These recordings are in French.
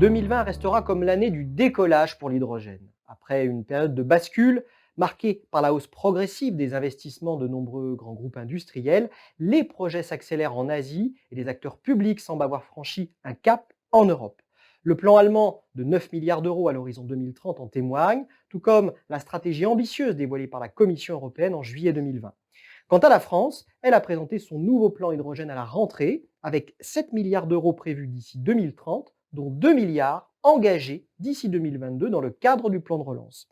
2020 restera comme l'année du décollage pour l'hydrogène. Après une période de bascule marquée par la hausse progressive des investissements de nombreux grands groupes industriels, les projets s'accélèrent en Asie et les acteurs publics semblent avoir franchi un cap en Europe. Le plan allemand de 9 milliards d'euros à l'horizon 2030 en témoigne, tout comme la stratégie ambitieuse dévoilée par la Commission européenne en juillet 2020. Quant à la France, elle a présenté son nouveau plan hydrogène à la rentrée, avec 7 milliards d'euros prévus d'ici 2030, dont 2 milliards engagés d'ici 2022 dans le cadre du plan de relance.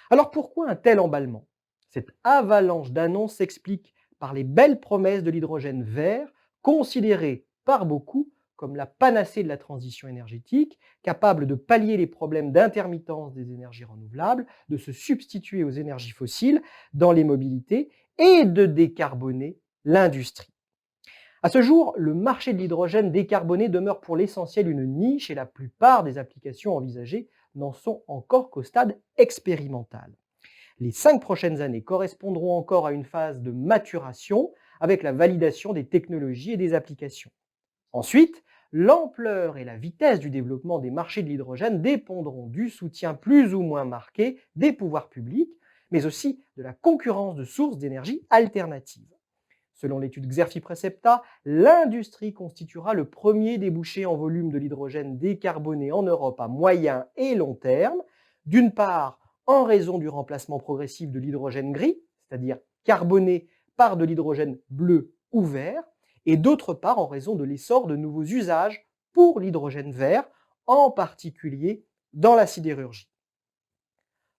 Alors pourquoi un tel emballement? Cette avalanche d'annonces s'explique par les belles promesses de l'hydrogène vert, considéré par beaucoup comme la panacée de la transition énergétique, capable de pallier les problèmes d'intermittence des énergies renouvelables, de se substituer aux énergies fossiles dans les mobilités et de décarboner l'industrie. À ce jour, le marché de l'hydrogène décarboné demeure pour l'essentiel une niche et la plupart des applications envisagées n'en sont encore qu'au stade expérimental. Les 5 prochaines années correspondront encore à une phase de maturation avec la validation des technologies et des applications. Ensuite, l'ampleur et la vitesse du développement des marchés de l'hydrogène dépendront du soutien plus ou moins marqué des pouvoirs publics, mais aussi de la concurrence de sources d'énergie alternatives. Selon l'étude Xerfi Precepta, l'industrie constituera le premier débouché en volume de l'hydrogène décarboné en Europe à moyen et long terme, d'une part en raison du remplacement progressif de l'hydrogène gris, c'est-à-dire carboné par de l'hydrogène bleu ou vert, et d'autre part en raison de l'essor de nouveaux usages pour l'hydrogène vert, en particulier dans la sidérurgie.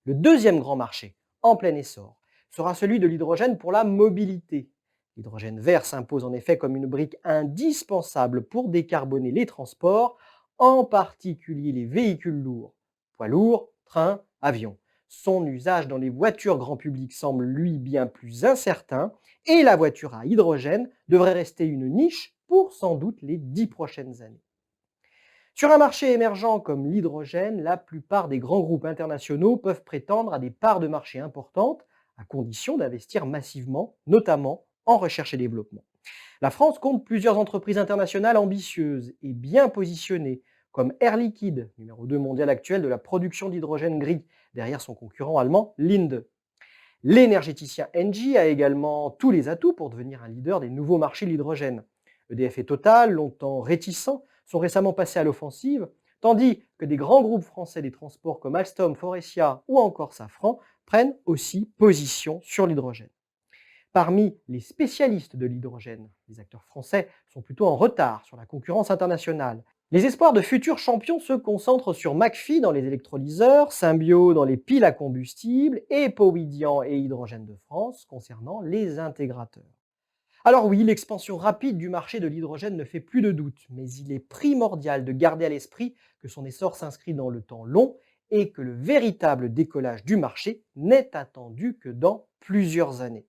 Le deuxième grand marché, en plein essor, sera celui de l'hydrogène pour la mobilité. L'hydrogène vert s'impose en effet comme une brique indispensable pour décarboner les transports, en particulier les véhicules lourds, poids lourds, trains, avions. Son usage dans les voitures grand public semble lui bien plus incertain et la voiture à hydrogène devrait rester une niche pour sans doute les 10 prochaines années. Sur un marché émergent comme l'hydrogène, la plupart des grands groupes internationaux peuvent prétendre à des parts de marché importantes, à condition d'investir massivement, notamment en recherche et développement. La France compte plusieurs entreprises internationales ambitieuses et bien positionnées, comme Air Liquide, numéro 2 mondial actuel de la production d'hydrogène gris, derrière son concurrent allemand Linde. L'énergéticien Engie a également tous les atouts pour devenir un leader des nouveaux marchés de l'hydrogène. EDF et Total, longtemps réticents, sont récemment passés à l'offensive, tandis que des grands groupes français des transports comme Alstom, Forestia ou encore Safran prennent aussi position sur l'hydrogène. Parmi les spécialistes de l'hydrogène, les acteurs français sont plutôt en retard sur la concurrence internationale. Les espoirs de futurs champions se concentrent sur McPhy dans les électrolyseurs, Symbio dans les piles à combustible et Powidian et Hydrogène de France concernant les intégrateurs. Alors oui, l'expansion rapide du marché de l'hydrogène ne fait plus de doute, mais il est primordial de garder à l'esprit que son essor s'inscrit dans le temps long et que le véritable décollage du marché n'est attendu que dans plusieurs années.